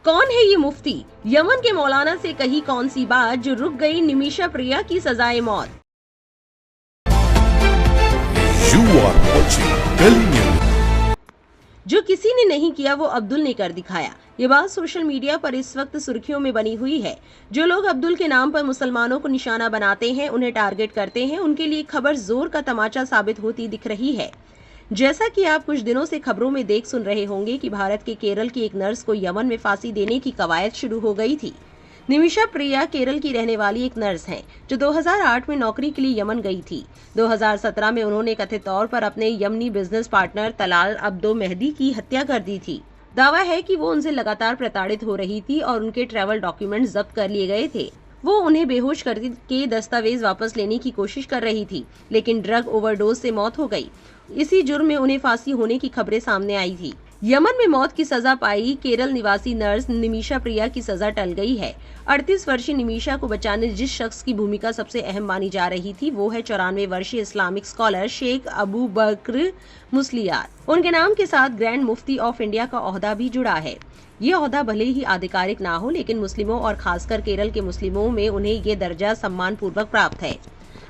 कौन है ये मुफ्ती? यमन के मौलाना से कही कौन सी बात जो रुक गई निमिषा प्रिया की सजाए मौत। जो किसी ने नहीं किया वो अब्दुल ने कर दिखाया। ये बात सोशल मीडिया पर इस वक्त सुर्खियों में बनी हुई है। जो लोग अब्दुल के नाम पर मुसलमानों को निशाना बनाते हैं, उन्हें टारगेट करते हैं, उनके लिए खबर जोर का तमाचा साबित होती दिख रही है। जैसा कि आप कुछ दिनों से खबरों में देख सुन रहे होंगे कि भारत के केरल की एक नर्स को यमन में फांसी देने की कवायद शुरू हो गई थी। निमिषा प्रिया केरल की रहने वाली एक नर्स हैं, जो 2008 में नौकरी के लिए यमन गई थी। 2017 में उन्होंने कथित तौर पर अपने यमनी business partner Talal Abdo Mahdi की हत्या कर दी थी। दावा है कि वो उनसे लगातार प्रताड़ित हो रही थी और उनके ट्रैवल डॉक्यूमेंट जब्त कर लिए गए थे। वो उन्हें बेहोश करके दस्तावेज वापस लेने की कोशिश कर रही थी, लेकिन ड्रग ओवरडोज से मौत हो गई। इसी जुर्म में उन्हें फांसी होने की खबरें सामने आई थी। यमन में मौत की सजा पाई केरल निवासी नर्स निमिषा प्रिया की सजा टल गई है। 38 वर्षीय निमिषा को बचाने जिस शख्स की भूमिका सबसे अहम मानी जा रही थी, वो है 94 वर्षीय इस्लामिक स्कॉलर शेख अबू बकर मुस्लियार। उनके नाम के साथ ग्रैंड मुफ्ती ऑफ इंडिया का ओहदा भी जुड़ा है। ये ओहदा भले ही आधिकारिक ना हो, लेकिन मुस्लिमों और खासकर केरल के मुस्लिमों में उन्हें ये दर्जा सम्मान पूर्वक प्राप्त है।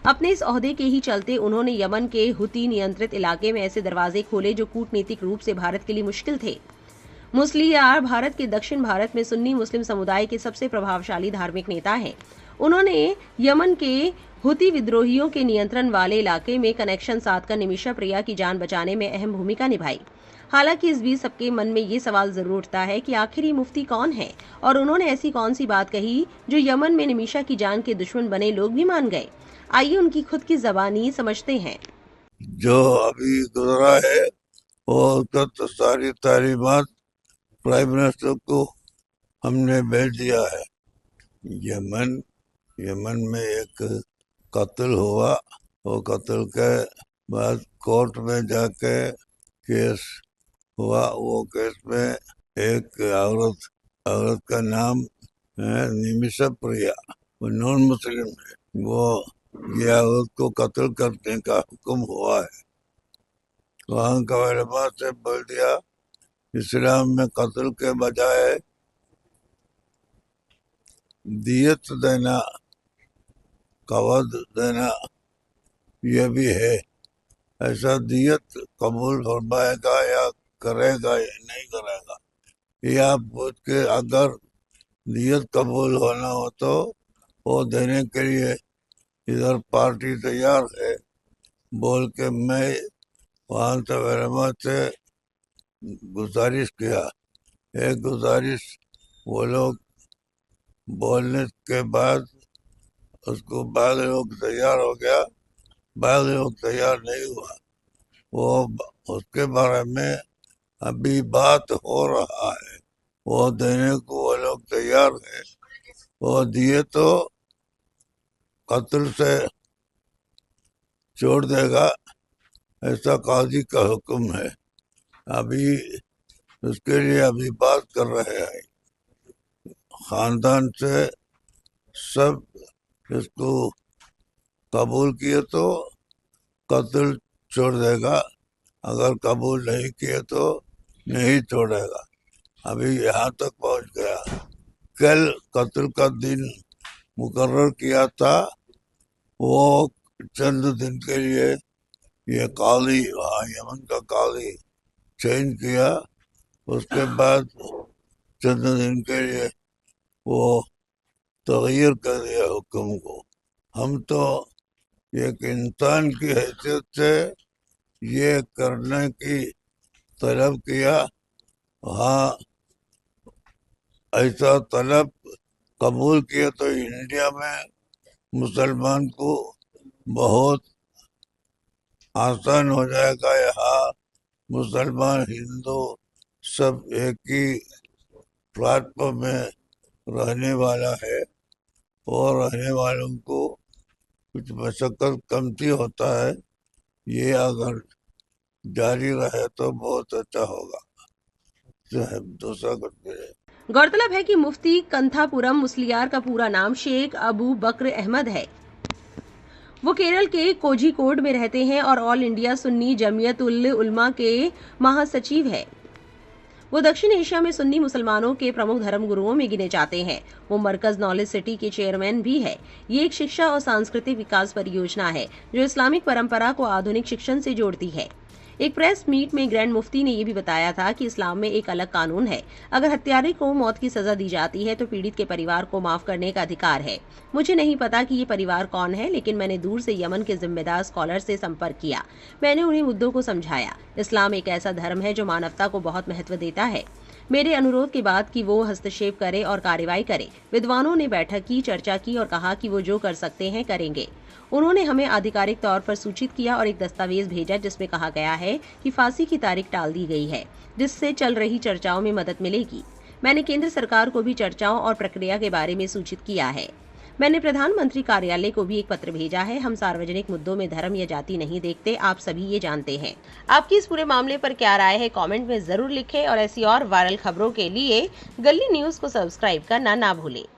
अपने इस ओहदे के ही चलते उन्होंने यमन के हुती नियंत्रित इलाके में ऐसे दरवाजे खोले जो कूटनीतिक रूप से भारत के लिए मुश्किल थे। मुस्लियार भारत के दक्षिण भारत में सुन्नी मुस्लिम समुदाय के सबसे प्रभावशाली धार्मिक नेता हैं। उन्होंने यमन के हुती विद्रोहियों के नियंत्रण वाले इलाके में कनेक्शन साधकर निमिषा प्रिया की जान बचाने में अहम भूमिका निभाई। हालांकि इस बीच सबके मन में ये सवाल जरूर उठता है कि आखिर ये मुफ्ती कौन है और उन्होंने ऐसी कौन सी बात कही जो यमन में निमिषा की जान के दुश्मन बने लोग भी मान गए। आइए उनकी खुद की ज़बानी समझते हैं। जो अभी गुजरा है वो उसका तो सारी तालीमात प्राइम मिनिस्टर को हमने भेज दिया है। यमन में एक कत्ल हुआ, वो कत्ल के बाद कोर्ट में जाके केस हुआ। वो केस में एक औरत का नाम है निमिषा प्रिया, वो नॉन मुस्लिम है। वो ये औरत को कत्ल करने का हुक्म हुआ है। वहाँ का उलमा से बोल दिया इस्लाम में कत्ल के बजाय दियत देना, कवद देना ये भी है। ऐसा दियत कबूल फरमाएगा या करेगा या नहीं करेगा, ये आप पूछ के अगर दियत कबूल होना हो तो वो देने के लिए इधर पार्टी तैयार है बोल के मैं वहाँ से उलमा से गुजारिश किया। एक गुजारिश वो लोग बोलने के बाद उसको बाद लोग तैयार हो गया, बाद लोग तैयार नहीं हुआ। वो उसके बारे में अभी बात हो रहा है। वो देने को वो लोग तैयार है। वो दिए तो कत्ल से छोड़ देगा, ऐसा काजी का हुक्म है। अभी उसके लिए अभी बात कर रहे हैं। खानदान से सब इसको कबूल किए तो कत्ल छोड़ देगा, अगर कबूल नहीं किए तो नहीं छोड़ेगा। अभी यहाँ तक पहुँच गया। कल कत्ल का दिन मुकर्रर किया था। वो चंद दिन के लिए ये काली, वहाँ यमन का काली चेंज किया। उसके बाद चंद दिन के लिए वो तगीर कर दिया हुक्म को। हम तो एक इंसान की हैसियत से ये करने की तलब किया। हाँ, ऐसा तलब कबूल किया तो इंडिया में मुसलमान को बहुत आसान हो जाएगा। यहाँ मुसलमान हिंदू सब एक ही प्लेटफॉर्म में रहने वाला है और रहने वालों को कुछ मशक्कत कमती होता है। ये अगर जारी रहे तो बहुत अच्छा होगा। दूसरा कुछ गौरतलब है कि मुफ्ती कंथापुरम मुस्लियार का पूरा नाम शेख अबू बकर अहमद है। वो केरल के कोझिकोड में रहते हैं और ऑल इंडिया सुन्नी जमीयत उल उलमा के महासचिव है। वो दक्षिण एशिया में सुन्नी मुसलमानों के प्रमुख धर्मगुरुओं में गिने जाते हैं। वो मरकज नॉलेज सिटी के चेयरमैन भी है। ये एक शिक्षा और सांस्कृतिक विकास परियोजना है जो इस्लामिक परंपरा को आधुनिक शिक्षण से जोड़ती है। एक प्रेस मीट में ग्रैंड मुफ्ती ने यह भी बताया था कि इस्लाम में एक अलग कानून है। अगर हत्यारे को मौत की सजा दी जाती है तो पीड़ित के परिवार को माफ करने का अधिकार है। मुझे नहीं पता कि ये परिवार कौन है, लेकिन मैंने दूर से यमन के जिम्मेदार स्कॉलर से संपर्क किया। मैंने उन्हें मुद्दों को समझाया। इस्लाम एक ऐसा धर्म है जो मानवता को बहुत महत्व देता है। मेरे अनुरोध के बाद कि वो हस्तक्षेप करे और कार्रवाई करे, विद्वानों ने बैठक की, चर्चा की और कहा कि वो जो कर सकते हैं करेंगे। उन्होंने हमें आधिकारिक तौर पर सूचित किया और एक दस्तावेज भेजा जिसमें कहा गया है कि फांसी की तारीख टाल दी गई है, जिससे चल रही चर्चाओं में मदद मिलेगी। मैंने केंद्र सरकार को भी चर्चाओं और प्रक्रिया के बारे में सूचित किया है। मैंने प्रधानमंत्री कार्यालय को भी एक पत्र भेजा है। हम सार्वजनिक मुद्दों में धर्म या जाति नहीं देखते, आप सभी ये जानते हैं। आपकी इस पूरे मामले पर क्या राय है, कमेंट में जरूर लिखें और ऐसी और वायरल खबरों के लिए गली न्यूज को सब्सक्राइब करना ना भूलें।